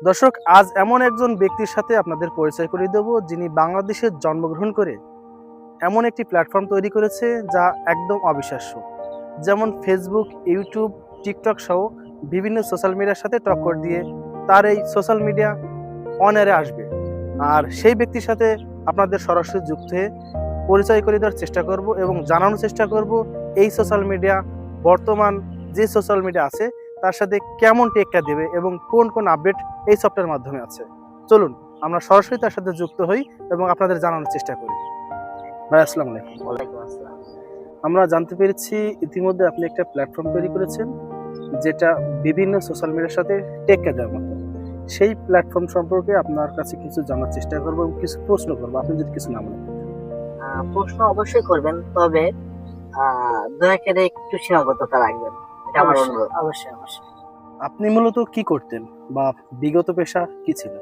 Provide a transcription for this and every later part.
দর্শক, আজ এমন একজন ব্যক্তির সাথে আপনাদের পরিচয় করিয়ে দেব, যিনি বাংলাদেশে জন্মগ্রহণ করে এমন একটি প্ল্যাটফর্ম তৈরি করেছে যা একদম অবিশ্বাস্য। যেমন ফেসবুক, ইউটিউব, টিকটক সহ বিভিন্ন সোশ্যাল মিডিয়ার সাথে টক্কর দিয়ে তার এই সোশ্যাল মিডিয়া অন এয়ারে আসবে। আর সেই ব্যক্তির সাথে আপনাদের সরাসরি যুক্ত হয়ে পরিচয় করে দেওয়ার চেষ্টা করব এবং জানানোর চেষ্টা করব এই সোশ্যাল মিডিয়া, বর্তমান যে সোশ্যাল মিডিয়া আছে তার সাথে কেমন টেক্কা দেবে এবং কোন কোন আপডেট এই সফটওয়্যারের মাধ্যমে আছে। চলুন আমরা সরাসরি তার সাথে যুক্ত হই এবং আপনাদের জানানোর চেষ্টা করি। ভাই, আসসালামু আলাইকুম। ওয়ালাইকুম আসসালাম। আমরা জানতে পেরেছি ইতিমধ্যে আপনি একটা প্ল্যাটফর্ম তৈরি করেছেন যেটা বিভিন্ন সোশ্যাল মিডিয়ার সাথে টেক্কা দেওয়ার মতো। সেই প্ল্যাটফর্ম সম্পর্কে আপনার কাছে কিছু জানার চেষ্টা করবো এবং কিছু প্রশ্ন করবো, আপনি যদি কিছু না মনে করেন। প্রশ্ন অবশ্যই করবেন, তবে দয়া করে একটু সীমাবদ্ধতা রাখবেন, এটা আমার অবশ্যই। অনুরোধ। অবশ্যই অবশ্যই। আপনি মূলত কি করতেন বা বিগত পেশা কি ছিল?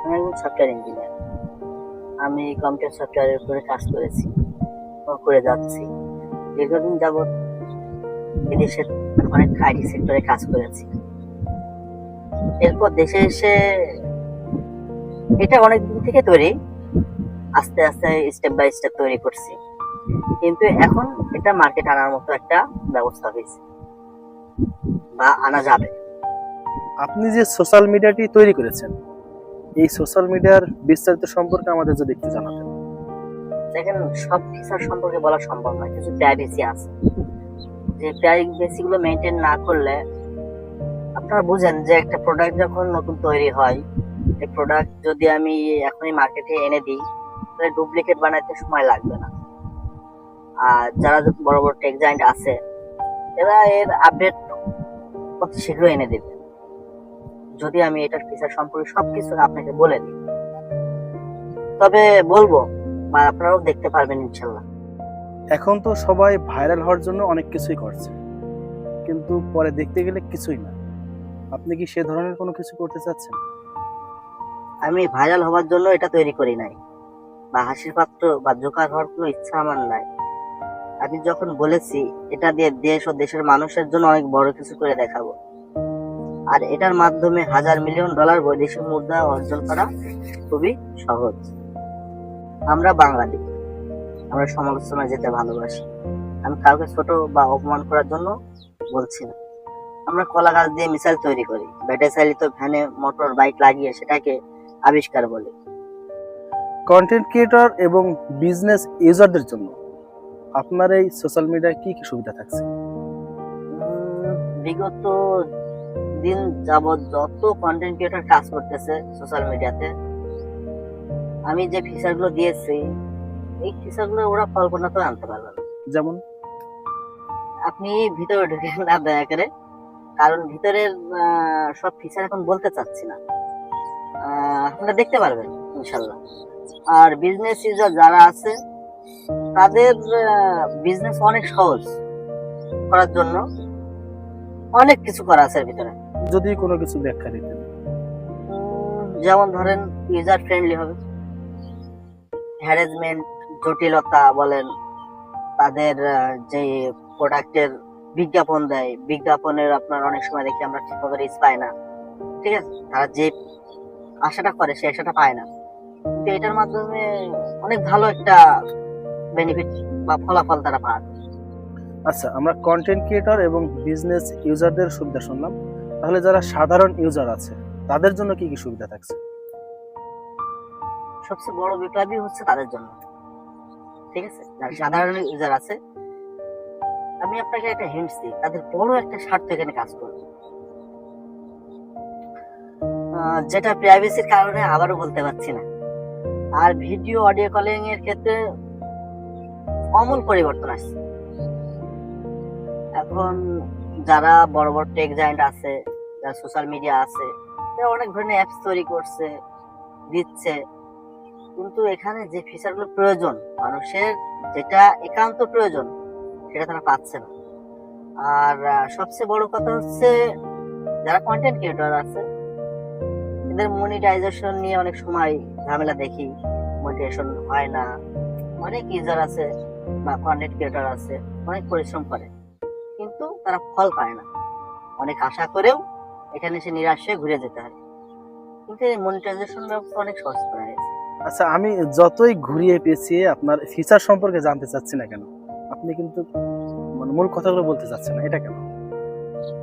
আমি একজন সফটওয়্যার ইঞ্জিনিয়ার। আমি কম্পিউটার সফটওয়্যারের উপরে কাজ করেছি ও করে যাচ্ছি। দীর্ঘদিন যাবৎ বিদেশের অনেক আইটি সেক্টরে কাজ করেছি। এরপর দেশে এসে এটা অনেক দিন থেকে তৈরি, আস্তে আস্তে স্টেপ বাই স্টেপ তৈরি করছি, কিন্তু এখন এটা মার্কেট আনার মতো একটা ব্যবস্থা হয়েছে বা আনা যাবে। আপনি যে সোশ্যাল মিডিয়াটি তৈরি করেছেন, এই সোশ্যাল মিডিয়ার বিস্তারিত সম্পর্কে আমাদের যদি একটু জানাতেন। দেখেন, সব ফিচার সম্পর্কে বলা সম্ভব নয়, কিছু প্রাইভেসি আছে, যে প্রাইভেসি গুলো মেনটেন না করলে, আপনারা বুঝেন যে একটা প্রোডাক্ট যখন নতুন তৈরি হয়, এই প্রোডাক্ট যদি আমি এখনই মার্কেটে এনে দিই তাহলে ডুপ্লিকেট বানাতে সময় লাগবে না। আর যারা বড় বড় টেক জায়ান্ট আছে এরা এর আপডেট অতি শীঘ্র এনে দেবে, যদি আমি এটার ফিচার সম্পর্কে সবকিছু আপনাকে বলে দিই। তবে বলবো, বা আপনারাও দেখতে পারবেন ইনশাল্লাহ। এখন তো সবাই ভাইরাল হওয়ার জন্য অনেক কিছুই করছে, কিন্তু পরে দেখতে গেলে কিছুই না। আপনি কি সে ধরনের কোনো কিছু করতে চাচ্ছেন? আমি ভাইরাল হওয়ার জন্য এটা তৈরি করি নাই, বা হাসির পাত্র বা জোকার হওয়ার কোনো ইচ্ছা আমার নাই। আমি যখন বলেছি এটা দিয়ে দেশ ও দেশের মানুষের জন্য অনেক বড় কিছু করে দেখাবো, আর এটার মাধ্যমে $1,000,000,000 বৈদেশিক মুদ্রা অর্জন করা খুবই সহজ। আমরা বাঙালি, আমরা সমালোচনা যেতে ভালোবাসি। আমি কাউকে ছোট বা অপমান করার জন্য বলছি না। আমরা কলা গাছ দিয়ে মিসাইল তৈরি করি, ব্যাটারি চালিত ভ্যানে মোটর বাইক লাগিয়ে সেটাকে আবিষ্কার বলি। কন্টেন্ট ক্রিয়েটর এবং বিজনেস ইউজারদের জন্য আপনার এই সোশ্যাল মিডিয়ায় কি কি সুবিধা থাকছে? বিগত দিন যাবৎ যত কন্টেন্ট ক্রিয়েটর কাজ করতেছে সোশ্যাল মিডিয়াতে, আমি যে ফিচার গুলো দিয়েছি এই ফিচার গুলো ওরা কল্পনাতেও আনতে পারবে না। যেমন আপনি ভিতরে ঢুকে না দয়া করে, কারণ ভিতরের সব ফিচার এখন বলতে চাচ্ছি না, আপনারা দেখতে পারবেন ইনশাল্লাহ। আর বিজনেস ইউজার যারা আছে তাদের বিজনেস অনেক সহজ করার জন্য অনেক কিছু করা আছে এর ভিতরে। যদি কোনো কিছু ব্যাখ্যা দিতেন। যেমন ধরেন, ইউজার ফ্রেন্ডলি হবে, হ্যারাসমেন্ট, জটিলতা বলেন, তাদের যে প্রোডাক্টের বিজ্ঞাপন দেয়, বিজ্ঞাপনের আপনার অনেক সময় দেখি আমরা ঠিক মতো রিচ পাই না, ঠিক আছে, তারা যে আশাটা করে সে আশাটা পায় না, কিন্তু এটার মাধ্যমে অনেক ভালো একটা বেনিফিট বা ফলাফল তারা পায়। আচ্ছা, আমরা কন্টেন্ট ক্রিয়েটর এবং বিজনেস ইউজারদের সুবিধা শুনলাম, তাহলে যারা সাধারণ ইউজার আছে তাদের জন্য কি কি সুবিধা থাকছে? সবচেয়ে বড় বিপ্লবী হচ্ছে তাদের জন্য, ঠিক আছে, যারা সাধারণ ইউজার আছে। আমি আপনাকে একটা হিন্টস দিই, তাদের বড় একটা স্বার্থ এখানে কাজ করবে, যেটা প্রাইভেসির কারণে আবারও বলতে পারছি না। আর ভিডিও অডিও কলিং এর ক্ষেত্রে আমূল পরিবর্তন আসছে। এখন যারা বড় বড় টেক জায়ান্ট আছে, যারা সোশ্যাল মিডিয়া আছে, তারা অনেক ধরনের অ্যাপস তৈরি করছে, দিচ্ছে, কিন্তু এখানে যে ফিচারগুলো প্রয়োজন, মানুষের যেটা একান্ত প্রয়োজন, সেটা তারা পাচ্ছে না। আর সবচেয়ে বড় কথা হচ্ছে, যারা কন্টেন্ট ক্রিয়েটর আছে এদের মনিটাইজেশন নিয়ে অনেক সময় ঝামেলা দেখি, মনিটাইজেশন হয় না। অনেক ইউজার আছে বা কন্টেন্ট ক্রিয়েটর আছে, অনেক পরিশ্রম করে কিন্তু তারা ফল পায় না, অনেক আশা করেও এখানে সে নিরাশ হয়ে ঘুরে যেতে হয়। কিন্তু এই মনিটাইজেশন ব্যবস্থা অনেক সহজ করা হয়েছে। আচ্ছা, আমি যতই ঘুরিয়ে পেঁচিয়ে আপনার ফিচার সম্পর্কে জানতে চাচ্ছি না কেন, আপনি কিন্তু মানে মূল কথাগুলো বলতে চাচ্ছেন না, এটা কেন?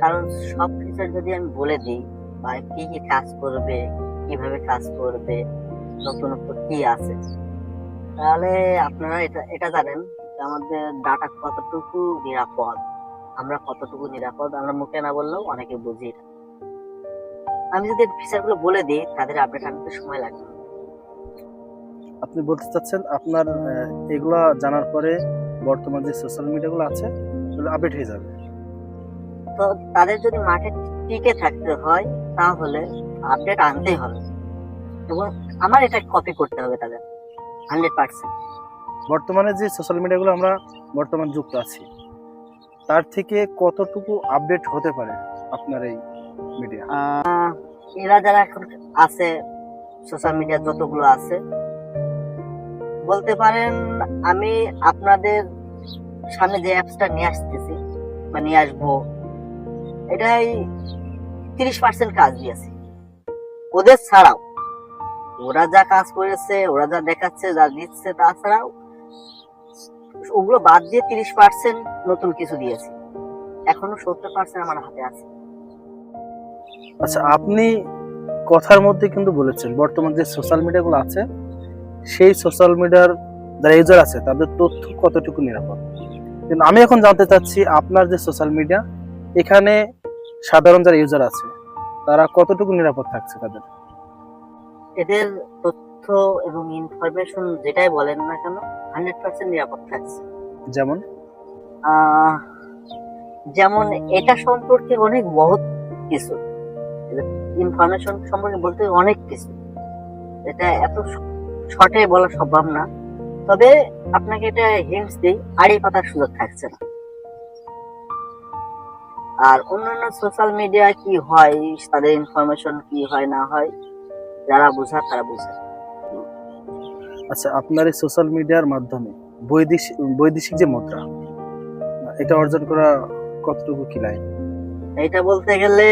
কারণ সব ফিচার যদি আমি বলে দিই বা কি কি কাজ করবে, কিভাবে কাজ করবে, নতুনত্ব কি আছে, তাহলে আপনারা এটা এটা জানেন যে আমাদের ডাটা কতটুকু নিরাপদ, আমরা কতটুকু নিরাপদ, আমরা মুখে না বললেও অনেকে বুঝি এটা। আমি যদি ফিচার গুলো বলে দিই তাদের আপডেট আনতে সময় লাগবে না। আপনি বলতে চাচ্ছেন আপনার এগুলা জানার পরে বর্তমান যে সোশ্যাল মিডিয়াগুলো আছে সেগুলো আপডেট হয়ে যাবে। তো তাদের যদি মাঠে টিকে থাকতে হয় তাহলে আপডেট আনতেই হবে এবং আমার এটা কপি করতে হবে তাদের 100%। বর্তমানে যে সোশ্যাল মিডিয়াগুলো আমরা বর্তমান যুক্ত আছি তার থেকে কতটুকু আপডেট হতে পারে আপনার এই মিডিয়া? এরা যারা এখন আছে সোশ্যাল মিডিয়া যতগুলো আছে বলতে পারেন, আমি আপনাদের সামনে যে অ্যাপসটা নিয়ে আসতেছি বা নিয়ে আসবো এটাই 30% কাজ দিয়েছে ওদের ছাড়াও। ওরা যা কাজ করেছে, ওরা যা দেখাচ্ছে, যা দিচ্ছে, তাছাড়াও ওগুলো বাদ দিয়ে 30% নতুন কিছু দিয়েছে। এখনো 70% আমার হাতে আছে। আচ্ছা, আপনি কথার মধ্যে কিন্তু বলেছেন বর্তমান যে সোশ্যাল মিডিয়াগুলো আছে সেই সোশ্যাল মিডিয়ার যারা ইউজার আছে তাদের তথ্য কতটুকু নিরাপদ, কিন্তু আমি এখন জানতে চাচ্ছি আপনার যে সোশ্যাল মিডিয়া এখানে সাধারণ যারা ইউজার আছে তারা কতটুকু নিরাপদ থাকছে তাদের? এদের তথ্য এবং ইনফরমেশন যেটাই বলেন না কেন 100% নিরাপদ থাকছে। যেমন যেমন এটা সম্পর্কে অনেক বহুত কিছু, ইনফরমেশন সম্পর্কে বলতে অনেক কিছু, এটা এত শর্টে বলা সম্ভব না। তবে আপনাকে এটা হিন্টস দিই, আড়ি পাতার সুযোগ থাকছে না। আর অন্যান্য সোশ্যাল মিডিয়া কি হয়, তাদের ইনফরমেশন কি হয় না হয়, যারা বোঝার তারা বোঝে। আচ্ছা, আপনার এই সোশ্যাল মিডিয়ার মাধ্যমে বৈদেশিক যে মুদ্রা এটা অর্জন করা কতটুকু কি লাইন? এটা বলতে গেলে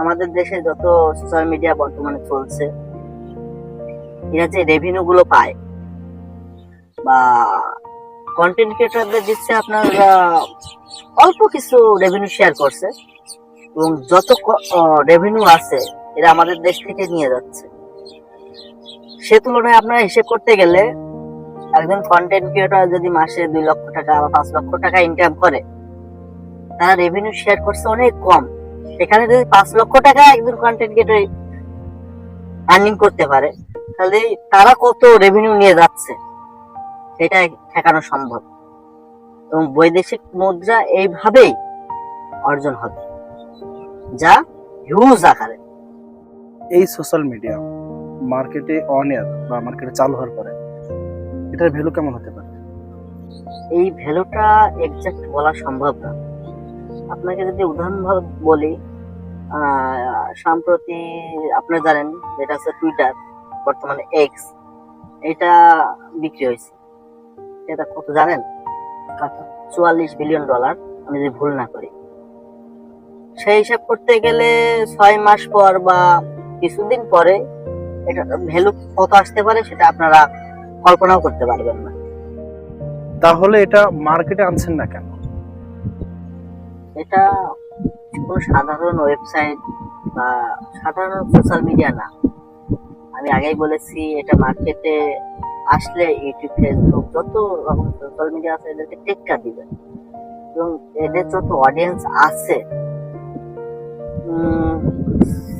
আমাদের দেশে যত সোশ্যাল মিডিয়া বর্তমানে চলছে এরা যে রেভিনিউ গুলো পায় বা কন্টেন্ট ক্রিয়েটরদের দিচ্ছে, আপনার অল্প কিছু রেভিনিউ শেয়ার করছে এবং যত রেভিনিউ আছে এরা আমাদের দেশ থেকে নিয়ে যাচ্ছে। সে তুলনায় আপনারা হিসেব করতে গেলে একজন কন্টেন্ট ক্রিয়েটর যদি মাসে 2 লক্ষ টাকা বা 5 লক্ষ টাকা ইনকাম করে, তারা রেভিনিউ শেয়ার করছে অনেক কম। এখানে যদি 5 লক্ষ টাকা একজন কন্টেন্ট ক্রিয়েটর আর্নিং করতে পারে, তাহলে তারা কত রেভিনিউ নিয়ে যাচ্ছে সেটা ঠেকানো সম্ভব। এবং বৈদেশিক মুদ্রা এইভাবেই অর্জন হবে, যা হিউজ আকারে। এই সোশ্যাল মিডিয়া মার্কেটে অন এয়ার বা মার্কেটে চালু হওয়ার পরে এটার ভ্যালু কেমন হতে পারে? এই ভ্যালুটা এক্সাক্ট বলা সম্ভব না। আপনাকে যদি উদাহরণ বলি, সম্প্রতি আপনারা জানেন যেটা আছে টুইটার, বর্তমানে এক্স, এটা বিক্রি হয়েছে। এটা কত জানেন? $44 বিলিয়ন, আমি যদি ভুল না করি। সেই হিসাব করতে গেলে 6 মাস পর বা কিছুদিন পরে এটা ভ্যালু কত আসতে পারে সেটা আপনারা কল্পনাও করতে পারবেন না। তাহলে এটা মার্কেটে আনছেন না কেন? এটা কোনো সাধারণ ওয়েবসাইট বা সাধারণ সোশ্যাল মিডিয়া না। আমি আগেই বলেছি এটা মার্কেটে আসলে ইউটিউব, ফেসবুক যত রকম সোশ্যাল মিডিয়া আছে এদেরকে টেক্কা দিবে এবং এদের যত অডিয়েন্স আছে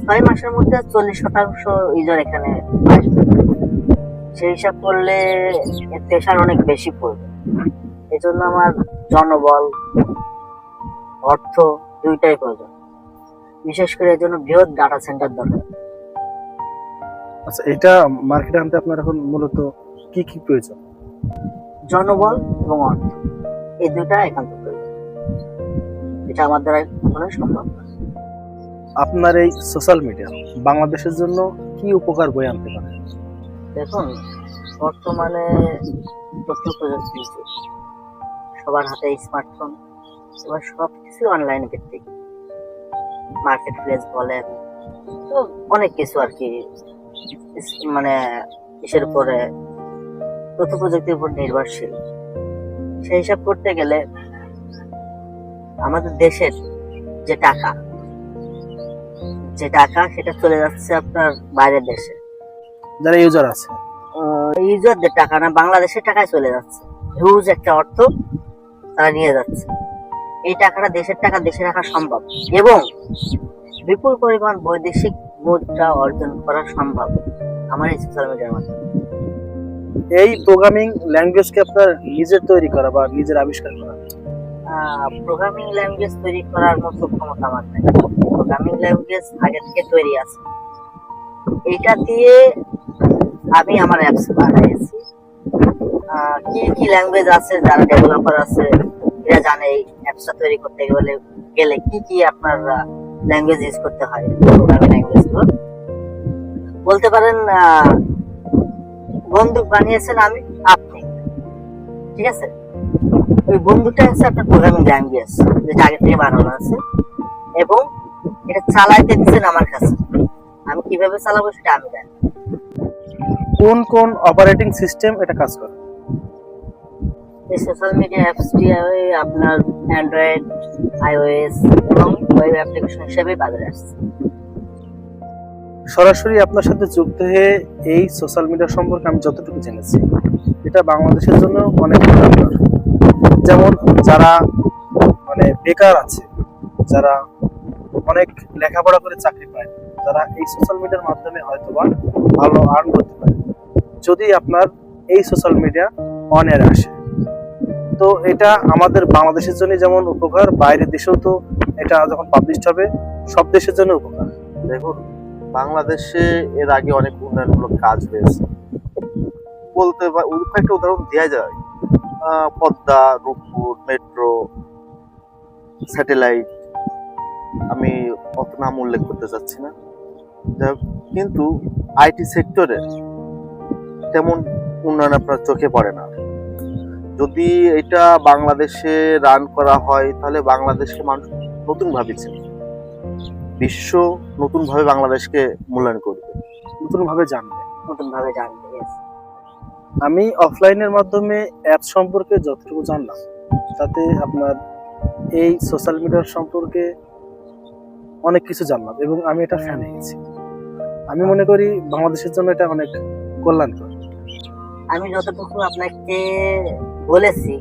6 মাসের মধ্যে 40% ইউজার এখানে আসবে। সেই হিসাব করলে এর প্রেশার অনেক বেশি পড়বে। এজন্য আমার জনবল, অর্থ দুইটাই প্রয়োজন। বিশেষ করে এর জন্য বৃহৎ ডাটা সেন্টার দরকার। আচ্ছা, এটা মার্কেটে আনতে আপনার এখন মূলত কি কি প্রয়োজন? জনবল এবং অর্থ, এই দুইটা একান্ত প্রয়োজন। এটা আমার দ্বারা কখনোই সম্ভব না। আপনার এই সোশ্যাল মিডিয়া বাংলাদেশের জন্য কি উপকার বয়ে আনতে পারে? দেখুন, বর্তমানে তথ্য প্রযুক্তি, সবার হাতে স্মার্টফোন, এবার সবকিছু অনলাইন ভিত্তিক। মার্কেট প্লেস বলেন তো অনেক কিছু আর কি, মানে কিসের উপরে, তথ্য প্রযুক্তির উপর নির্ভরশীল। সেই হিসাব করতে গেলে আমাদের দেশের যে টাকা সেটা চলে যাচ্ছে আপনার বাইরের দেশে। যারা ইউজার আছে, ইউজারদের টাকা না, বাংলাদেশের টাকায় চলে যাচ্ছে। হিউজ একটা অর্থ তারা নিয়ে যাচ্ছে। এই টাকাটা, দেশের টাকা দেশে রাখা সম্ভব এবং বিপুল পরিমাণ বৈদেশিক মুদ্রা অর্জন করা সম্ভব আমার এই সোশ্যাল মিডিয়ার মাধ্যমে। এই প্রোগ্রামিং ল্যাঙ্গুয়েজকে আপনার নিজের তৈরি করা বা নিজের আবিষ্কার করা? প্রোগ্রামিং ল্যাঙ্গুয়েজ তৈরি করার মতো ক্ষমতা আমার নাই। প্রোগ্রামিং ল্যাঙ্গুয়েজ আগে থেকে তৈরি আছে, এটা দিয়ে আমি আমার অ্যাপস বানাইছি। কি কি ল্যাঙ্গুয়েজ আছে, যারা ডেভেলপার আছে এরা জানে এই অ্যাপসটা তৈরি করতে গেলে কি কি আপনার ল্যাঙ্গুয়েজ ইউজ করতে হয়। প্রোগ্রামিং ল্যাঙ্গুয়েজ গুলো বলতে পারেন, বন্দুক বানিয়েছেন আপনি, ঠিক আছে? ওই বন্দুকটা হচ্ছে আপনার প্রোগ্রামিং ল্যাঙ্গুয়েজ, যেটা আগে থেকে বানানো আছে, এবং এটা চালাইতে দিচ্ছেন আমার কাছে। আমি কিভাবে চালাবো সেটা আমি জানি। কোন কোন অপারেটিং সিস্টেম এটা কাজ করে? এই সোশ্যাল মিডিয়া অ্যাপসটি আপনার অ্যান্ড্রয়েড, আইওএস এবং ওয়েব অ্যাপ্লিকেশন হিসেবে বাজারে আসছে। সরাসরি আপনার সাথে যুক্ত হয়ে এই সোশ্যাল মিডিয়া সম্পর্কে আমি যতটুকু জেনেছি, এটা বাংলাদেশের জন্য অনেক দরকার। যেমন যারা মানে বেকার আছে, যারা অনেক লেখাপড়া করে চাকরি পায়, তারা এই সোশ্যাল মিডিয়ার মাধ্যমে হয়তো বা ভালো আর্ন করতে পারে যদি আপনার এই সোশ্যাল মিডিয়া অন এয়ারে আসে। তো এটা আমাদের বাংলাদেশের জন্য যেমন উপকার, বাইরের দেশেও তো এটা যখন পাবলিশ হবে সব দেশের জন্য উপকার। দেখুন, বাংলাদেশে এর আগে অনেক উন্নয়নমূলক কাজ হয়েছে। বলতে কয়েকটা উদাহরণ দেওয়া যায়, পদ্মা, রূপপুর, মেট্রো, স্যাটেলাইট, আমি অত নাম উল্লেখ করতে চাচ্ছি না। কিন্তু আইটি সেক্টরে তেমন উন্নয়ন আপনার চোখে পড়ে না। যদি এটা বাংলাদেশে রান করা হয় তাহলে বাংলাদেশকে মানুষ নতুন ভাবছে, বিশ্ব নতুন ভাবে বাংলাদেশকে মূল্যায়ন করবে, নতুন ভাবে জানবে। yes। আমি অফলাইনের মাধ্যমে অ্যাপ সম্পর্কে যতটুকু জানলাম, তাতে আপনার এই সোশ্যাল মিডিয়ার সম্পর্কে অনেক কিছু জানলাম এবং আমি এটা ফ্যান হয়ে গেছি। আমি মনে করি বাংলাদেশের জন্য এটা অনেক কল্যাণকর। আমি যতটুকু আপনাকে বলেছি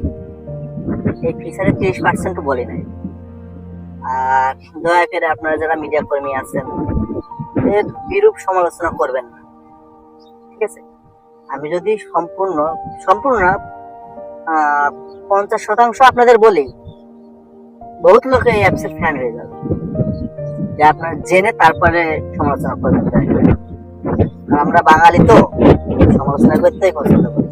এই ফিচারে 30% বলি নাই। আর দয়া করে আপনারা যারা মিডিয়া কর্মী আছেন এর বিরূপ সমালোচনা করবেন না, ঠিক আছে? আমি যদি সম্পূর্ণ না 50% আপনাদের বলি, বহুত লোক এই অ্যাপসের ফ্যান হয়ে যাবে, যে আপনারা জেনে তারপরে সমালোচনা করবেন। আমরা বাঙালি তো সমালোচনা করতেই পছন্দ করি।